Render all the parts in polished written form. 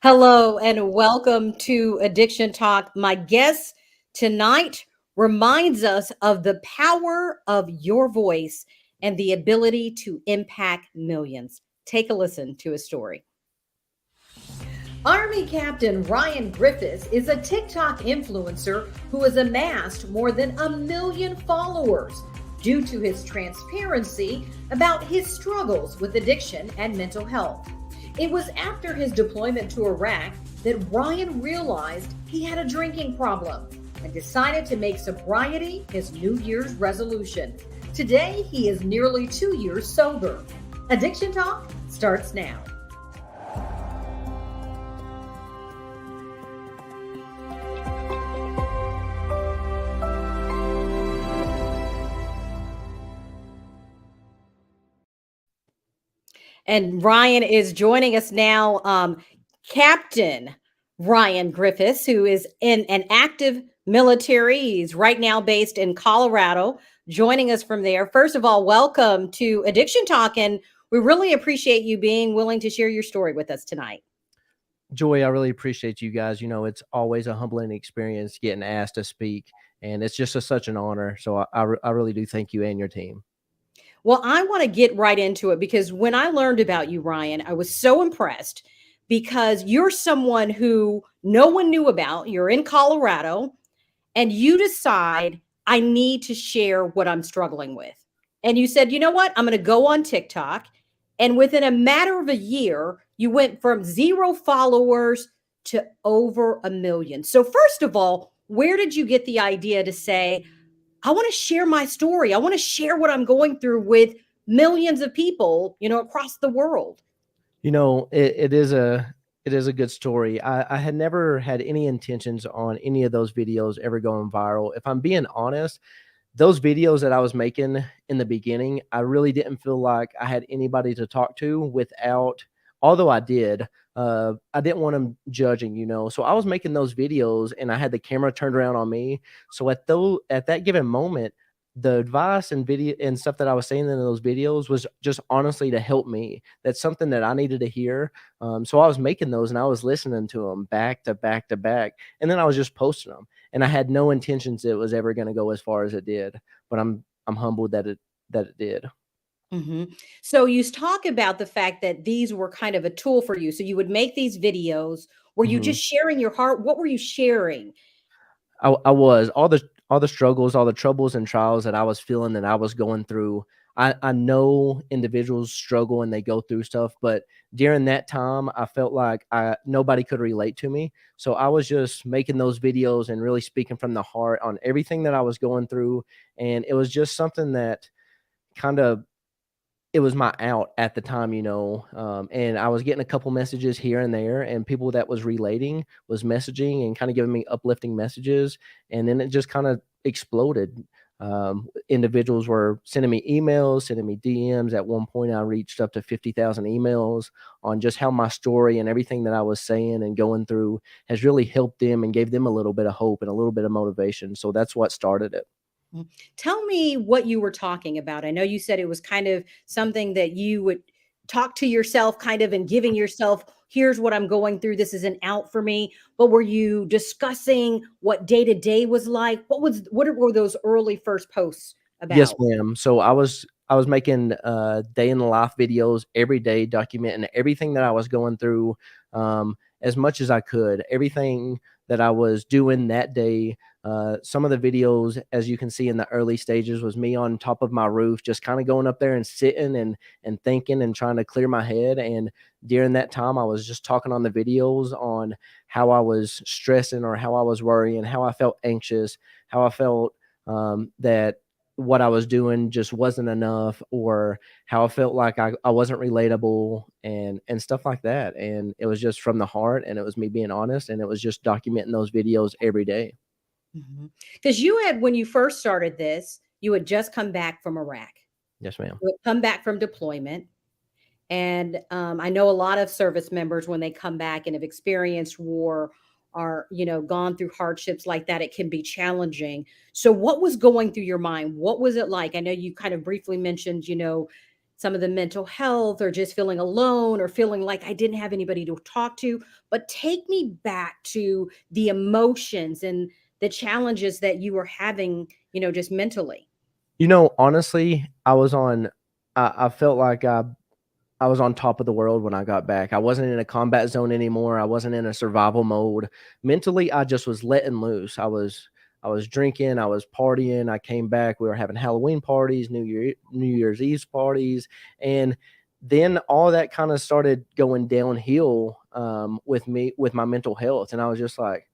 Hello and welcome to Addiction Talk. My guest tonight reminds us of the power of your voice and the ability to impact millions. Take a listen to his story. Army Captain Ryan Griffiths is a TikTok influencer who has amassed more than 1 million followers due to his transparency about his struggles with addiction and mental health. It was after his deployment to Iraq that Ryan realized he had a drinking problem and decided to make sobriety his New Year's resolution. Today, he is nearly 2 years sober. Addiction Talk starts now. And Ryan is joining us now. Captain Ryan Griffiths, who is in an active military. He's right now based in Colorado, joining us from there. First of all, welcome to Addiction Talk. And we really appreciate you being willing to share your story with us tonight. Joy, I really appreciate you guys. It's always a humbling experience getting asked to speak, and it's just such an honor. So I really do thank you and your team. Well, I want to get right into it because when I learned about you, Ryan, I was so impressed because you're someone who no one knew about. You're in Colorado and you decide, I need to share what I'm struggling with. And you said, you know what? I'm going to go on TikTok. And within a matter of a year, you went from 0 followers to over 1 million. So, first of all, where did you get the idea to say, I want to share my story? I want to share what I'm going through with millions of people, across the world. It is a good story. I had never had any intentions on any of those videos ever going viral. If I'm being honest, those videos that I was making in the beginning, I really didn't feel like I had anybody to talk to without, although I did, I didn't want them judging. So I was making those videos and I had the camera turned around on me. So at that given moment, the advice and video and stuff that I was saying in those videos was just honestly to help me. That's something that I needed to hear. So I was making those and I was listening to them back to back to back, and then I was just posting them. And I had no intentions it was ever going to go as far as it did, but I'm humbled that it did. hmm So you talk about the fact that these were kind of a tool for you. So you would make these videos. Were you hmm just sharing your heart? What were you sharing? I was all the struggles, all the troubles and trials that I was feeling that I was going through. I know individuals struggle and they go through stuff, but during that time, I felt like nobody could relate to me. So I was just making those videos and really speaking from the heart on everything that I was going through, and it was just something that kind of it was my out at the time. And I was getting a couple messages here and there, and people that was relating was messaging and kind of giving me uplifting messages, and then it just kind of exploded. Individuals were sending me emails, sending me DMs. At one point, I reached up to 50,000 emails on just how my story and everything that I was saying and going through has really helped them and gave them a little bit of hope and a little bit of motivation. So that's what started it. Mm. Tell me what you were talking about. I know you said it was kind of something that you would talk to yourself kind of and giving yourself, here's what I'm going through. This is an out for me. But were you discussing what day to day was like? What were those early first posts Yes, about? ma'am. So I was making day in the life videos every day, documenting everything that I was going through, as much as I could, everything that I was doing that day. Some of the videos, as you can see in the early stages, was me on top of my roof, just kind of going up there and sitting and thinking and trying to clear my head. And during that time, I was just talking on the videos on how I was stressing or how I was worrying, how I felt anxious, how I felt that what I was doing just wasn't enough, or how I felt like I wasn't relatable and stuff like that. And it was just from the heart, and it was me being honest, and it was just documenting those videos every day. Because you had, when you first started this, you had just come back from Iraq. Yes, ma'am. You had come back from deployment. And I know a lot of service members, when they come back and have experienced war, are, gone through hardships like that, it can be challenging. So, what was going through your mind? What was it like? I know you kind of briefly mentioned, some of the mental health or just feeling alone or feeling like I didn't have anybody to talk to. But take me back to the emotions and the challenges that you were having, just mentally. Honestly, I felt like I was on top of the world when I got back. I wasn't in a combat zone anymore. I wasn't in a survival mode. Mentally, I just was letting loose. I was drinking, I was partying. I came back. We were having Halloween parties, New Year's Eve parties, and then all that kind of started going downhill with me with my mental health. And I was just like,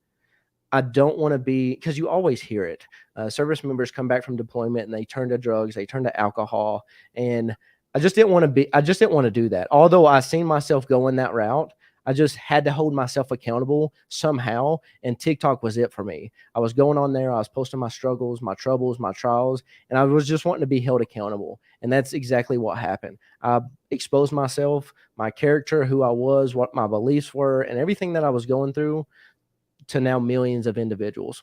I don't want to be, because you always hear it. Service members come back from deployment and they turn to drugs, they turn to alcohol, and I just didn't want to do that. Although I seen myself going that route, I just had to hold myself accountable somehow, and TikTok was it for me. I was going on there, I was posting my struggles, my troubles, my trials, and I was just wanting to be held accountable. And that's exactly what happened. I exposed myself, my character, who I was, what my beliefs were, and everything that I was going through to now millions of individuals.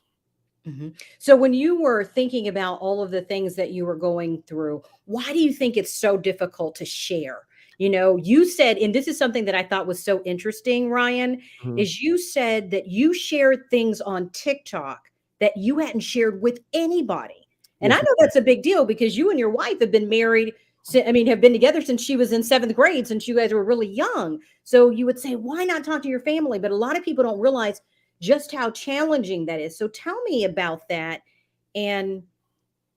So, when you were thinking about all of the things that you were going through, why do you think it's so difficult to share? You said, and this is something that I thought was so interesting, Ryan, Mhm. is you said that you shared things on TikTok that you hadn't shared with anybody. And I Yes, know ma'am. that's a big deal because you and your wife have been married, I mean, have been together since she was in seventh grade, since you guys were really young. So you would say, why not talk to your family? But a lot of people don't realize just how challenging that is. So tell me about that and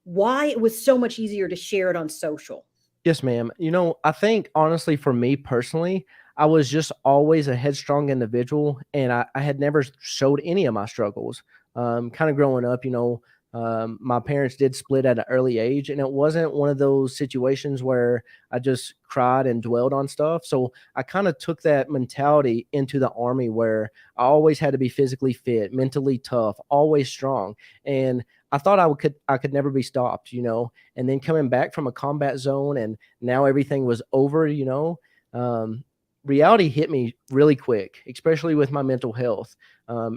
why it was so much easier to share it on social. Yes, ma'am. I think honestly, for me personally, I was just always a headstrong individual, and I had never showed any of my struggles. Kind of growing up, my parents did split at an early age, and it wasn't one of those situations where I just cried and dwelled on stuff. So I kind of took that mentality into the army, where I always had to be physically fit, mentally tough, always strong, and I thought I could never be stopped. And then coming back from a combat zone, and now everything was over. um, Reality hit me really quick, especially with my mental health.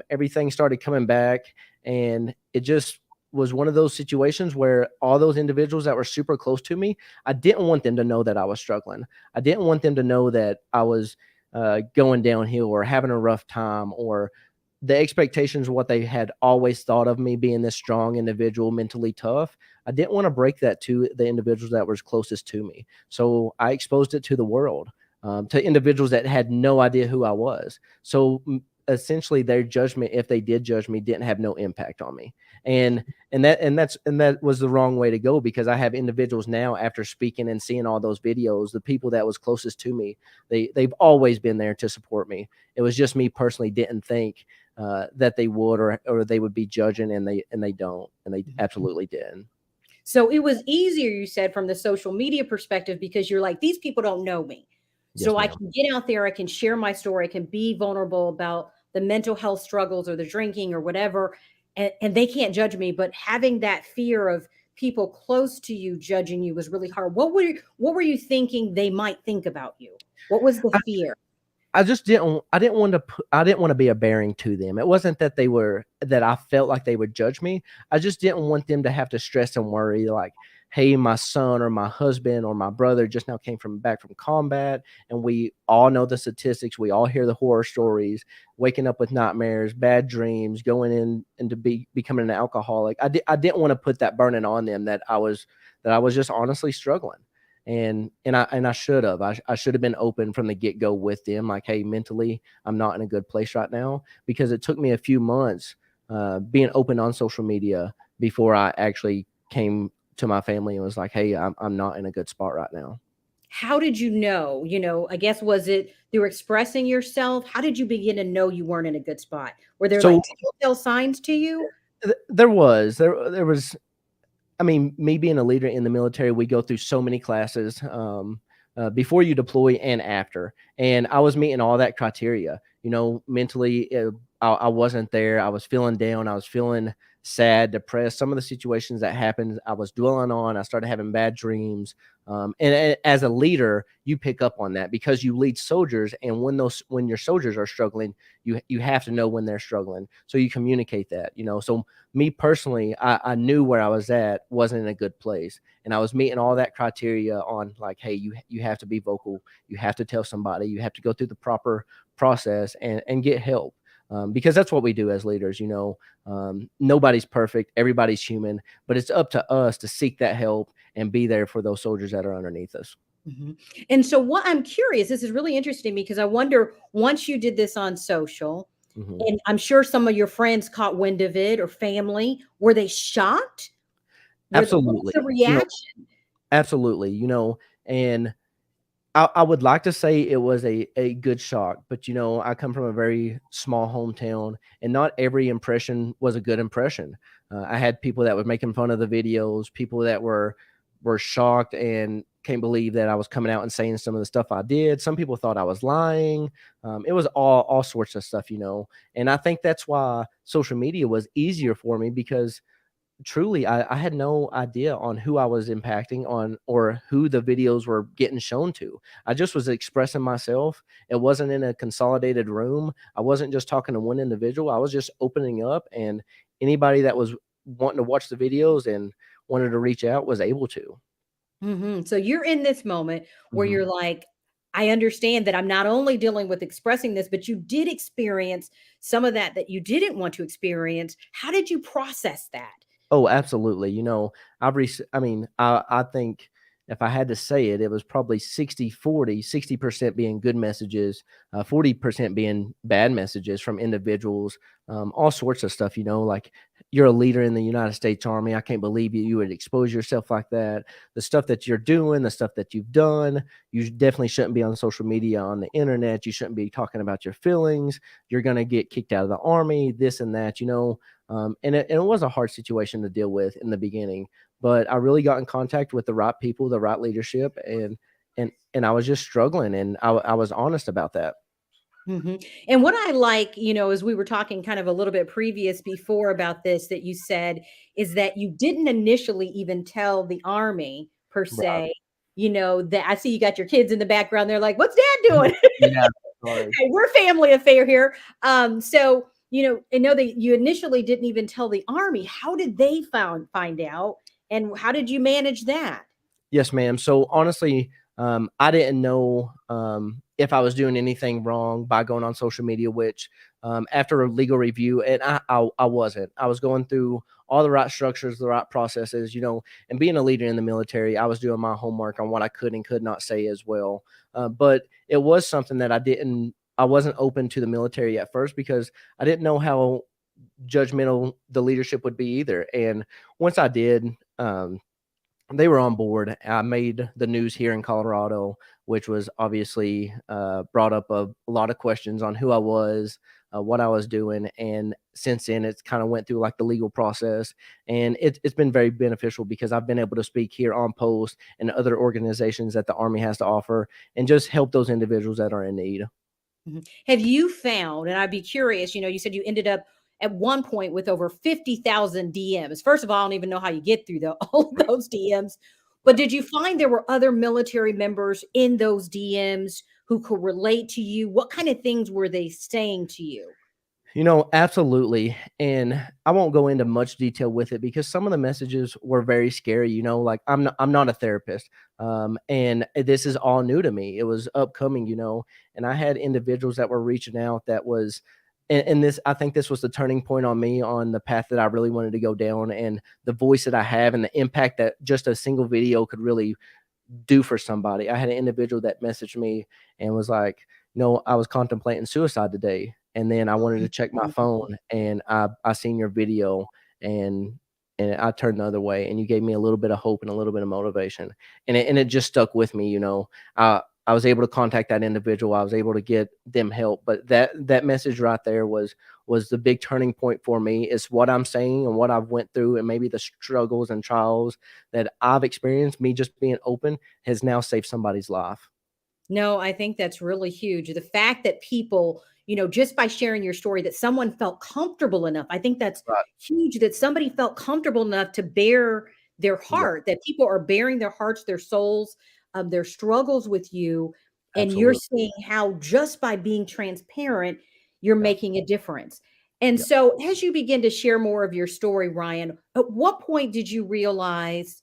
Everything started coming back, and it just was one of those situations where all those individuals that were super close to me, I didn't want them to know that I was struggling. I didn't want them to know that I was going downhill or having a rough time, or the expectations of what they had always thought of me being this strong individual, mentally tough. I didn't want to break that to the individuals that were closest to me. So I exposed it to the world, to individuals that had no idea who I was. So essentially, their judgment, if they did judge me, didn't have no impact on me. And that was the wrong way to go, because I have individuals now, after speaking and seeing all those videos, the people that was closest to me, they've always been there to support me. It was just me personally didn't think that they would, or they would be judging, and they don't, and they absolutely didn't. So it was easier, you said, from the social media perspective because you're like, these people don't know me. So Yes, I ma'am. can get out there, I can share my story, I can be vulnerable about the mental health struggles or the drinking or whatever, and they can't judge me. But having that fear of people close to you judging you was really hard. What were you thinking they might think about you? What was the fear? I just I didn't want to be a bearing to them. It wasn't that I felt like they would judge me. I just didn't want them to have to stress and worry, like, hey, my son or my husband or my brother just now came back from combat, and we all know the statistics. We all hear the horror stories, waking up with nightmares, bad dreams, going in into becoming an alcoholic. I didn't want to put that burden on them, that I was just honestly struggling. And I should have. I should have been open from the get go with them, like, hey, mentally, I'm not in a good place right now, because it took me a few months being open on social media before I actually came to my family and was like, hey, I'm not in a good spot right now. How did you know? I guess, was it through expressing yourself? How did you begin to know you weren't in a good spot? Were there like So telltale signs to you? there was. I mean, me being a leader in the military, we go through so many classes before you deploy and after, and I was meeting all that criteria. Mentally, I wasn't there. I was feeling down. I was feeling sad, depressed. Some of the situations that happened, I was dwelling on. I started having bad dreams. And as a leader, you pick up on that because you lead soldiers, and when your soldiers are struggling, you have to know when they're struggling, so you communicate that. So me personally, I knew where I was at wasn't in a good place, and I was meeting all that criteria on like, hey, you have to be vocal, you have to tell somebody, you have to go through the proper process and get help. Because that's what we do as leaders. Nobody's perfect, everybody's human, but it's up to us to seek that help and be there for those soldiers that are underneath us. Mhm. And so, what I'm curious, this is really interesting because I wonder once you did this on social, Hmm. and I'm sure some of your friends caught wind of it or family, were they shocked? What was Absolutely. the reaction? Absolutely. And I would like to say it was a good shock, but I come from a very small hometown, and not every impression was a good impression. I had people that were making fun of the videos, people that were shocked and can't believe that I was coming out and saying some of the stuff I did. Some people thought I was lying. It was all sorts of stuff. And I think that's why social media was easier for me because truly I had no idea on who I was impacting on or who the videos were getting shown to. I just was expressing myself. It wasn't in a consolidated room. I wasn't just talking to one individual. I was just opening up, and anybody that was wanting to watch the videos and wanted to reach out was able to. So you're in this moment where Mhm. you're like, I understand that I'm not only dealing with expressing this, but you did experience some of that you didn't want to experience. How did you process that? Oh, absolutely. I mean, I think if I had to say it, it was probably 60-40, 60% being good messages, 40% being bad messages from individuals, all sorts of stuff, like you're a leader in the United States Army. I can't believe you would expose yourself like that. The stuff that you're doing, the stuff that you've done, you definitely shouldn't be on social media, on the internet. You shouldn't be talking about your feelings. You're going to get kicked out of the Army, this and that. And it was a hard situation to deal with in the beginning, but I really got in contact with the right people, the right leadership, and I was just struggling, and I was honest about that. And what I like, as we were talking kind of a little bit previous before about this, that you said is that you didn't initially even tell the army per Right. se, that I see you got your kids in the background. They're like, what's dad doing? Yeah. Sorry. Hey, we're family affair here. So I know that you initially didn't even tell the army. How did they find out, and how did you manage that? Yes, ma'am. So honestly, I didn't know if I was doing anything wrong by going on social media, which after a legal review, and I wasn't. I was going through all the right structures, the right processes, and being a leader in the military, I was doing my homework on what I could and could not say as well. But it was something that I wasn't open to the military at first because I didn't know how judgmental the leadership would be either. And once I did, they were on board. I made the news here in Colorado, which was obviously brought up a lot of questions on who I was, what I was doing, and since then it's kind of went through like the legal process, and it's been very beneficial because I've been able to speak here on post and other organizations that the Army has to offer, and just help those individuals that are in need. Have you found, and I'd be curious, you said you ended up at one point with over 50,000 DMs. First of all, I don't even know how you get through all of those DMs. But did you find there were other military members in those DMs who could relate to you? What kind of things were they saying to you? Absolutely. And I won't go into much detail with it because some of the messages were very scary, like I'm not a therapist. And this is all new to me. It was upcoming, and I had individuals that were reaching out that was and this I think this was the turning point on me on the path that I really wanted to go down, and the voice that I have and the impact that just a single video could really do for somebody. I had an individual that messaged me and was like, I was contemplating suicide today. And then I wanted to check my phone, and I seen your video, and I turned the other way, and you gave me a little bit of hope and a little bit of motivation. And it just stuck with me. I was able to contact that individual. I was able to get them help. But that message right there was the big turning point for me. It's what I'm saying and what I've went through, and maybe the struggles and trials that I've experienced. Me just being open has now saved somebody's life. No, I think that's really huge. The fact that people, just by sharing your story, that someone felt comfortable enough. I think that's Right. huge, that somebody felt comfortable enough to bear their Yeah, heart, that people are bearing their hearts, their souls, their struggles with you. And you're absolutely. seeing how just by being transparent, you're Yeah, making a difference. And yeah. so, as you begin to share more of your story, Ryan, at what point did you realize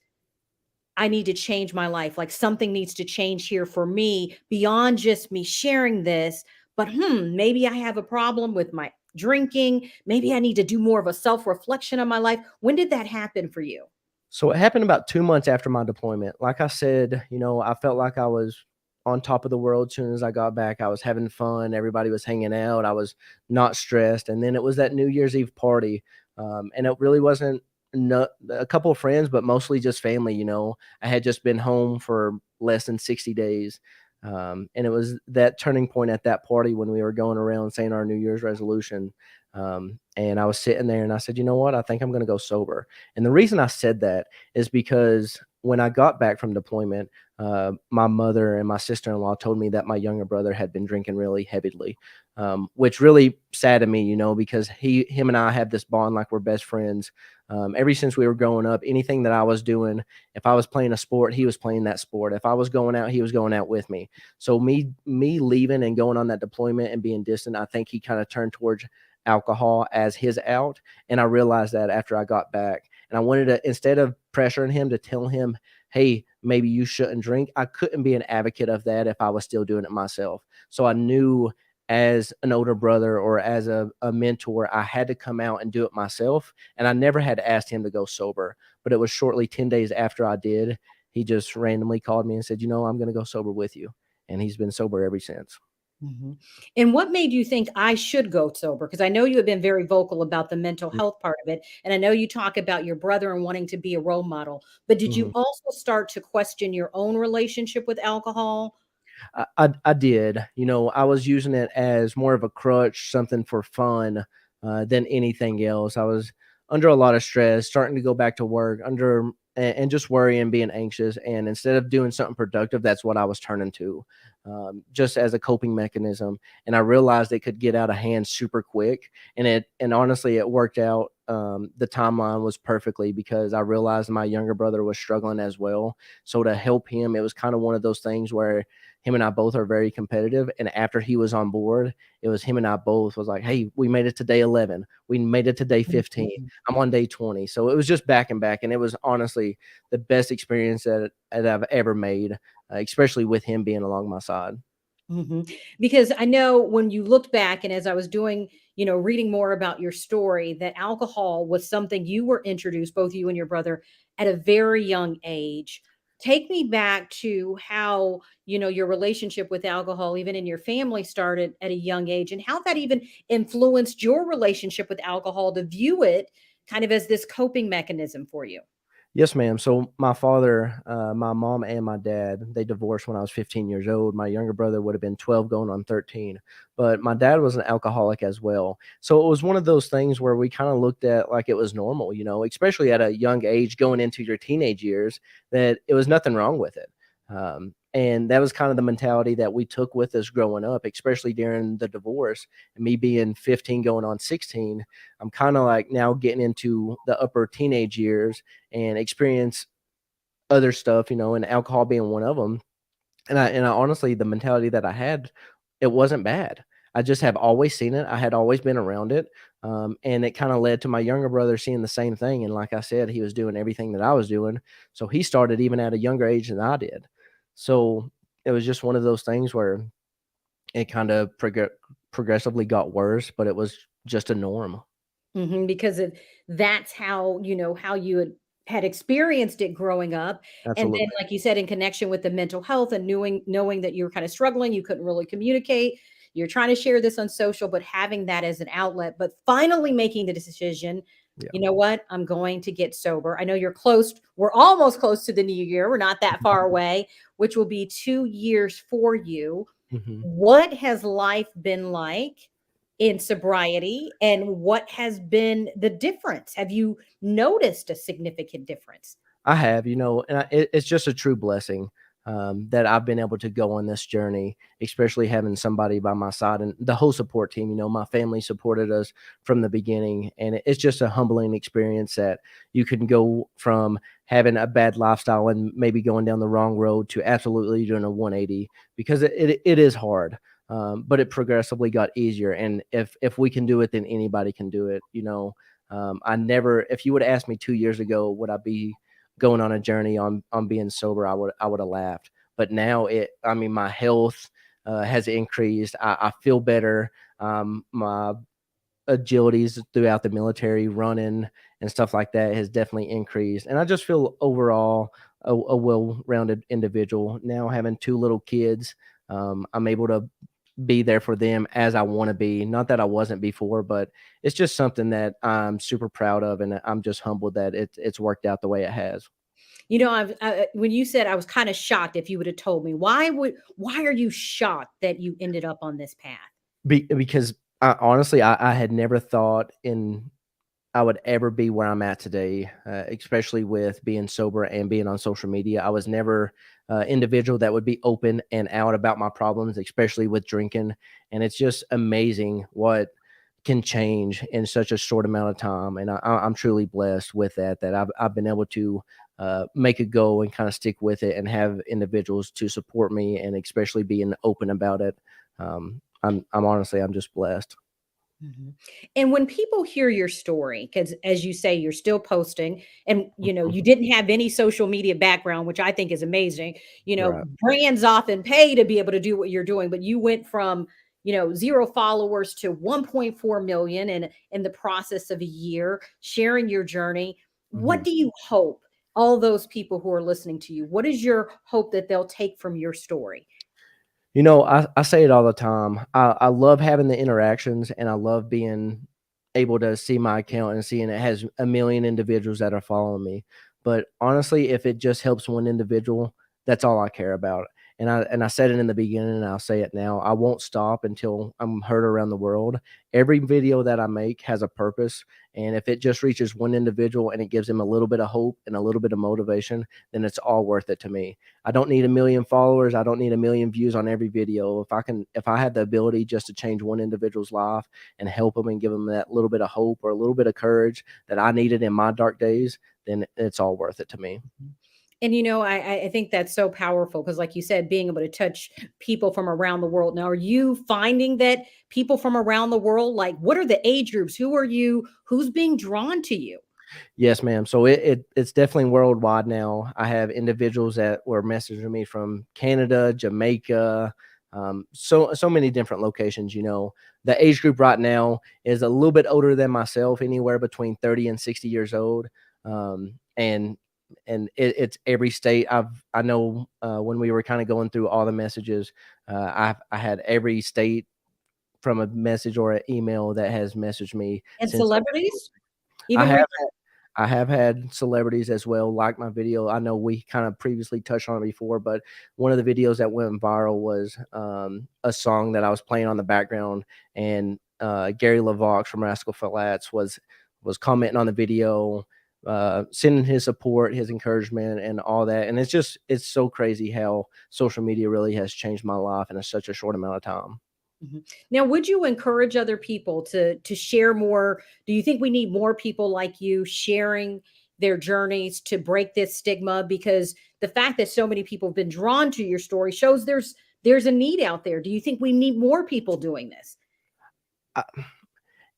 I need to change my life? Like something needs to change here for me beyond just me sharing this, but maybe I have a problem with my drinking. Maybe I need to do more of a self reflection on my life. When did that happen for you? So it happened about 2 months after my deployment. Like I said, I felt like I was on top of the world as soon as I got back. I was having fun, everybody was hanging out, I was not stressed, and then it was that New Year's Eve party, and it really wasn't a couple of friends, but mostly just family. I had just been home for less than 60 days, and it was that turning point at that party when we were going around saying our New Year's resolution, and I was sitting there and I said, "You know what? I think I'm gonna go sober." And the reason I said that is because when I got back from deployment, my mother and my sister-in-law told me that my younger brother had been drinking really heavily, which really saddened me, because him and I have this bond like we're best friends. Ever since we were growing up, anything that I was doing, if I was playing a sport, he was playing that sport. If I was going out, he was going out with me. So me leaving and going on that deployment and being distant, I think he kind of turned towards alcohol as his out. And I realized that after I got back. And I wanted to, instead of pressuring him to tell him, hey, maybe you shouldn't drink, I couldn't be an advocate of that if I was still doing it myself. So I knew as an older brother or as a mentor, I had to come out and do it myself. And I never had asked him to go sober. But it was shortly 10 days after I did, he just randomly called me and said, I'm going to go sober with you. And he's been sober ever since. Mhm. And what made you think I should go sober? Because I know you have been very vocal about the mental health part of it. And I know you talk about your brother and wanting to be a role model. But did you Mhm. also start to question your own relationship with alcohol? I did. I was using it as more of a crutch, something for fun, than anything else. I was under a lot of stress, starting to go back to work, and just worrying, being anxious. And instead of doing something productive, that's what I was turning to, just as a coping mechanism. And I realized it could get out of hand super quick. And honestly, it worked out. The timeline was perfectly because I realized my younger brother was struggling as well. So to help him, it was kind of one of those things where him and I both are very competitive. And after he was on board, it was him and I both was like, hey, we made it to day 11. We made it to day 15. Mhm. I'm on day 20. So it was just back and back. And it was honestly the best experience that I've ever made, especially with him being along my side. Mhm. Because I know when you looked back and as I was doing, reading more about your story, that alcohol was something you were introduced, both you and your brother, at a very young age. Take me back to how, your relationship with alcohol, even in your family, started at a young age and how that even influenced your relationship with alcohol to view it kind of as this coping mechanism for you. Yes, ma'am. So my father, my mom, and my dad, they divorced when I was 15 years old. My younger brother would have been 12 going on 13. But my dad was an alcoholic as well. So it was one of those things where we kind of looked at like it was normal, especially at a young age going into your teenage years, that it was nothing wrong with it. And that was kind of the mentality that we took with us growing up, especially during the divorce. And me being 15 going on 16, I'm kind of like now getting into the upper teenage years and experience other stuff, and alcohol being one of them. And I honestly, the mentality that I had, it wasn't bad. I just have always seen it. I had always been around it. And it kind of led to my younger brother seeing the same thing. And like I said, he was doing everything that I was doing. So he started even at a younger age than I did. So it was just one of those things where it kind of progressively got worse, but it was just a norm. Because that's how, how you had experienced it growing up. And then, Absolutely. like you said, in connection with the mental health and knowing that you were kind of struggling, you couldn't really communicate. You're trying to share this on social, but having that as an outlet, but finally making the decision, Yeah. you know what? I'm going to get sober. I know you're close. We're almost close to the new year. We're not that far away, which will be 2 years for you. Mhm. What has life been like in sobriety, and what has been the difference? Have you noticed a significant difference? I have, and it's just a true blessing. that I've been able to go on this journey, especially having somebody by my side and the whole support team. You know, my family supported us from the beginning, and it's just a humbling experience that you can go from having a bad lifestyle and maybe going down the wrong road to absolutely doing a 180, because it is hard. But it progressively got easier, and if we can do it, then anybody can do it. You know, I never, if you would have asked me 2 years ago, would I be going on a journey on being sober, I would have laughed. But now I mean, my health has increased. I feel better. My agilities throughout the military, running and stuff like that, has definitely increased. And I just feel overall a well-rounded individual. Now having two little kids, I'm able to be there for them as I want to be. Not that I wasn't before, but it's just something that I'm super proud of, and I'm just humbled that it's worked out the way it has. When you said, I was kind of shocked. If you would have told me, why are you shocked that you ended up on this path? Because honestly, I had never thought in I would ever be where I'm at today, especially with being sober and being on social media. I was never individual that would be open and out about my problems, especially with drinking. And it's just amazing what can change in such a short amount of time. And I'm truly blessed with that. That I've been able to make a go and kind of stick with it and have individuals to support me, and especially being open about it. I'm honestly, I'm just blessed. Mhm. And when people hear your story, because as you say, you're still posting, and you Mhm. didn't have any social media background, which I think is amazing. Right. Brands often pay to be able to do what you're doing, but you went from zero followers to 1.4 million in the process of a year, sharing your journey. What Mhm. do you hope all those people who are listening to you? What is your hope that they'll take from your story? You know, I say it all the time. I love having the interactions, and I love being able to see my account and seeing it has a million individuals that are following me. But honestly, if it just helps one individual, that's all I care about. And I said it in the beginning, and I'll say it now. I won't stop until I'm heard around the world. Every video that I make has a purpose, and if it just reaches one individual and it gives them a little bit of hope and a little bit of motivation, then it's all worth it to me. I don't need a million followers. I don't need a million views on every video. If I had the ability just to change one individual's life and help them and give them that little bit of hope or a little bit of courage that I needed in my dark days, then it's all worth it to me. And I think that's so powerful because, like you said, being able to touch people from around the world. Now, are you finding that people from around the world, like, what are the age groups? Who are you? Who's being drawn to you? Yes, ma'am. So it's definitely worldwide now. I have individuals that were messaging me from Canada, Jamaica, so many different locations. You know, the age group right now is a little bit older than myself, anywhere between 30 and 60 years old. And it's every state. I know when we were kind of going through all the messages, I had every state from a message or an email that has messaged me And since. celebrities I even have reach I have had celebrities as well like my video. I know we kind of previously touched on it before, but one of the videos that went viral was a song that I was playing on the background, and Gary LaVox from Rascal Flatts was commenting on the video, sending his support, his encouragement, and all that. And it's so crazy how social media really has changed my life in such a short amount of time. Mhm. Now, would you encourage other people to share more? Do you think we need more people like you sharing their journeys to break this stigma? Because the fact that so many people have been drawn to your story shows there's a need out there. Do you think we need more people doing this?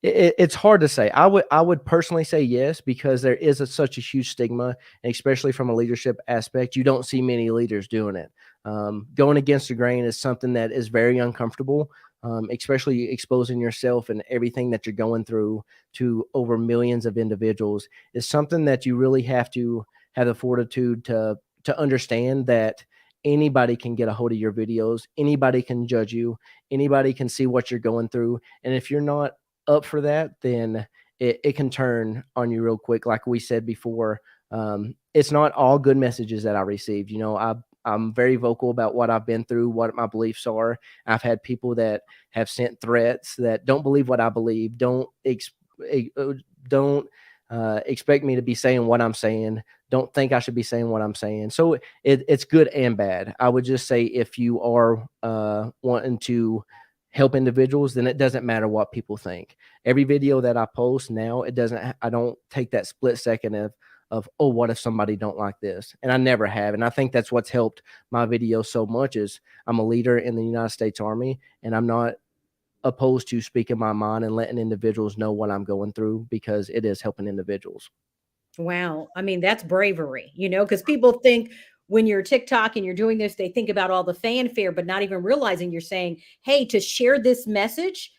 It's hard to say. I would personally say yes, because there is such a huge stigma, and especially from a leadership aspect, you don't see many leaders doing it. Going against the grain is something that is very uncomfortable, especially exposing yourself and everything that you're going through to over millions of individuals is something that you really have to have the fortitude to understand that anybody can get a hold of your videos, anybody can judge you, anybody can see what you're going through, and if you're not up for that, then it can turn on you real quick. Like we said before, it's not all good messages that I received. You know, I'm very vocal about what I've been through, what my beliefs are. I've had people that have sent threats that don't believe what I believe, don't expect me to be saying what I'm saying, don't think I should be saying what I'm saying. So it's good and bad. I would just say if you are wanting to help individuals, then it doesn't matter what people think. Every video that I post now, it doesn't. I don't take that split second of, oh, what if somebody don't like this, and I never have. And I think that's what's helped my video so much is I'm a leader in the United States Army, and I'm not opposed to speaking my mind and letting individuals know what I'm going through because it is helping individuals. Wow. I mean, that's bravery, because people think when you're TikTok and you're doing this, they think about all the fanfare, but not even realizing you're saying, hey, to share this message,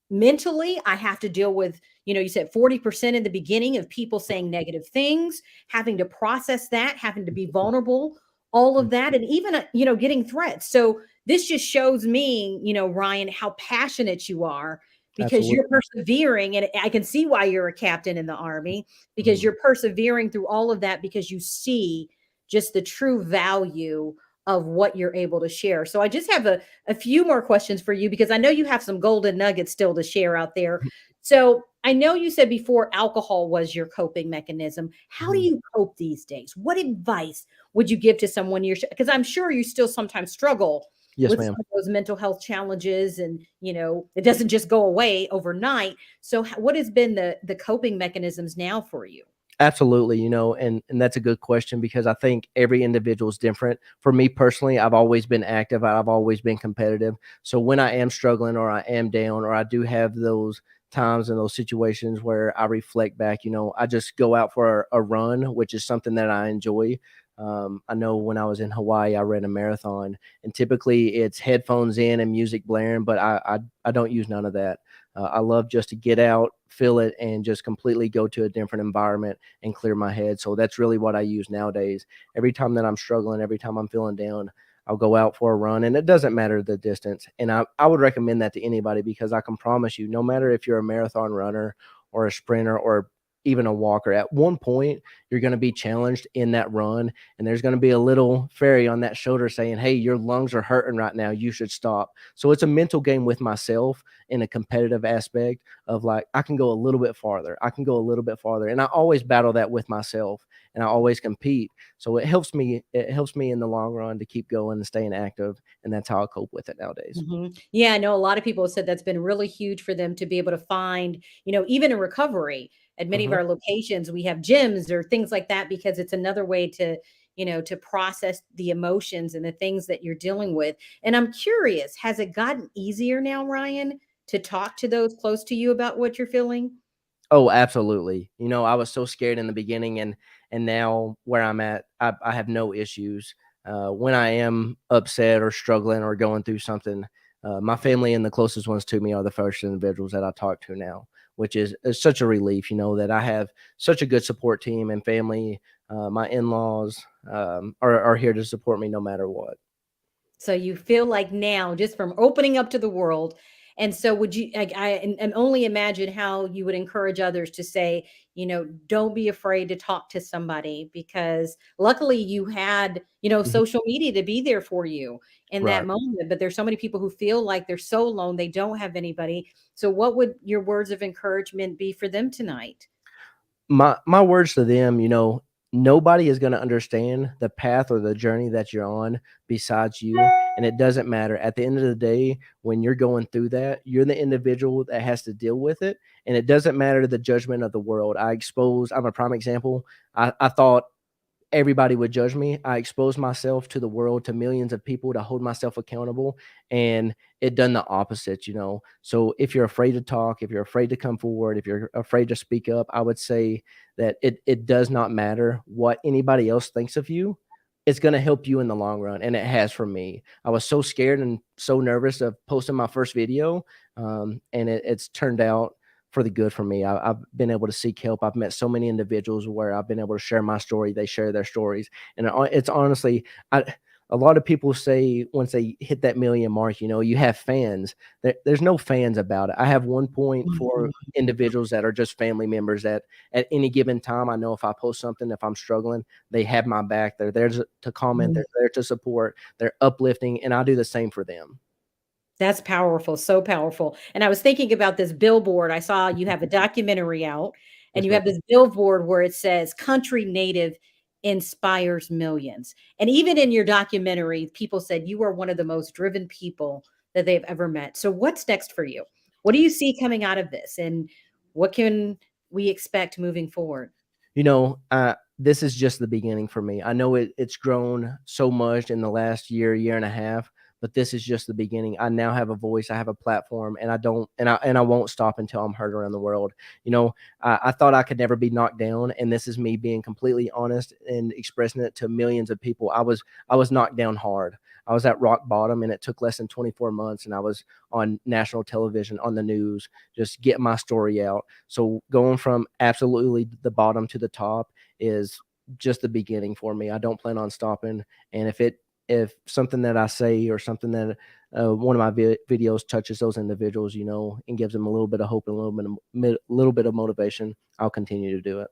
mentally, I have to deal with, you said 40% in the beginning of people saying negative things, having to process that, having to be vulnerable, all of that, and even, getting threats. So this just shows me, Ryan, how passionate you are because Absolutely. you're persevering. And I can see why you're a captain in the Army because Mhm. you're persevering through all of that because you see just the true value of what you're able to share. So I just have a few more questions for you because I know you have some golden nuggets still to share out there. So I know you said before alcohol was your coping mechanism. How do Mhm. you cope these days? What advice would you give to someone you're because I'm sure you still sometimes struggle Yes, with some ma'am. of those mental health challenges and it doesn't just go away overnight. So what has been the coping mechanisms now for you? Absolutely, and that's a good question because I think every individual is different. For me personally, I've always been active. I've always been competitive. So when I am struggling or I am down or I do have those times and those situations where I reflect back, I just go out for a run, which is something that I enjoy. I know when I was in Hawaii, I ran a marathon, and typically it's headphones in and music blaring, but I don't use none of that. I love just to get out, feel it, and just completely go to a different environment and clear my head. So that's really what I use nowadays. Every time that I'm struggling, every time I'm feeling down, I'll go out for a run, and it doesn't matter the distance. And I would recommend that to anybody because I can promise you, no matter if you're a marathon runner or a sprinter or even a walker, at one point you're going to be challenged in that run, and there's going to be a little fairy on that shoulder saying, hey, your lungs are hurting right now, you should stop. So it's a mental game with myself in a competitive aspect of like, I can go a little bit farther, I can go a little bit farther, and I always battle that with myself, and I always compete. So it helps me in the long run to keep going and staying active, and that's how I cope with it nowadays. Yeah, I know a lot of people have said that's been really huge for them to be able to find, even in recovery at many of Hmm. our locations, we have gyms or things like that because it's another way to, to process the emotions and the things that you're dealing with. And I'm curious, has it gotten easier now, Ryan, to talk to those close to you about what you're feeling? Oh, absolutely. I was so scared in the beginning, and now where I'm at, I have no issues. When I am upset or struggling or going through something, my family and the closest ones to me are the first individuals that I talk to now, which is such a relief. That I have such a good support team and family. My in-laws are here to support me no matter what. So you feel like now, just from opening up to the world, and so would you? And only imagine how you would encourage others to say, don't be afraid to talk to somebody because luckily you had, Mhm. social media to be there for you in that Right. moment. But there's so many people who feel like they're so alone, they don't have anybody. So what would your words of encouragement be for them tonight? My words to them, nobody is going to understand the path or the journey that you're on besides you, and it doesn't matter. At the end of the day, when you're going through that, you're the individual that has to deal with it, and it doesn't matter the judgment of the world. I'm a prime example. I thought everybody would judge me. I exposed myself to the world, to millions of people to hold myself accountable, and it done the opposite. So if you're afraid to talk, if you're afraid to come forward, if you're afraid to speak up, I would say that it does not matter what anybody else thinks of you. It's going to help you in the long run, and it has for me. I was so scared and so nervous of posting my first video, and it's turned out for the good for me. I've been able to seek help. I've met so many individuals where I've been able to share my story. They share their stories, and it's honestly, a lot of people say once they hit that million mark, you have fans. There's no fans about it. I have 1.4 individuals that are just family members that at any given time, I know if I post something, if I'm struggling, they have my back. They're there to comment. Mhm. They're there to support. They're uplifting, and I do the same for them. That's powerful, so powerful. And I was thinking about this billboard. I saw you have a documentary out, And Yes, you ma'am. have this billboard where it says country native inspires millions. And even in your documentary, people said you are one of the most driven people that they've ever met. So what's next for you? What do you see coming out of this? And what can we expect moving forward? This is just the beginning for me. I know it's grown so much in the last year and a half, but this is just the beginning. I now have a voice, I have a platform, and I don't, and I won't stop until I'm heard around the world. I thought I could never be knocked down, and this is me being completely honest and expressing it to millions of people. I was knocked down hard. I was at rock bottom, and it took less than 24 months, and I was on national television, on the news, just getting my story out. So going from absolutely the bottom to the top is just the beginning for me. I don't plan on stopping. And if something that I say or something that one of my videos touches those individuals, and gives them a little bit of hope and a little bit of motivation, I'll continue to do it.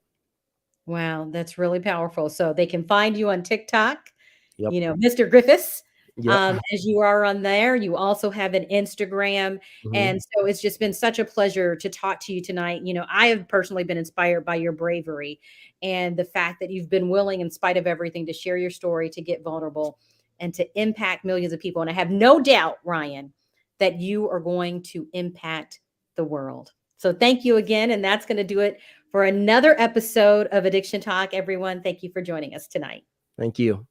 Wow, that's really powerful. So they can find you on TikTok, Yep. Mr. Griffiths, Yep. as you are on there. You also have an Instagram. Hmm. And so it's just been such a pleasure to talk to you tonight. I have personally been inspired by your bravery and the fact that you've been willing, in spite of everything, to share your story, to get vulnerable, and to impact millions of people. And I have no doubt, Ryan, that you are going to impact the world. So thank you again. And that's going to do it for another episode of Addiction Talk, everyone. Thank you for joining us tonight. Thank you.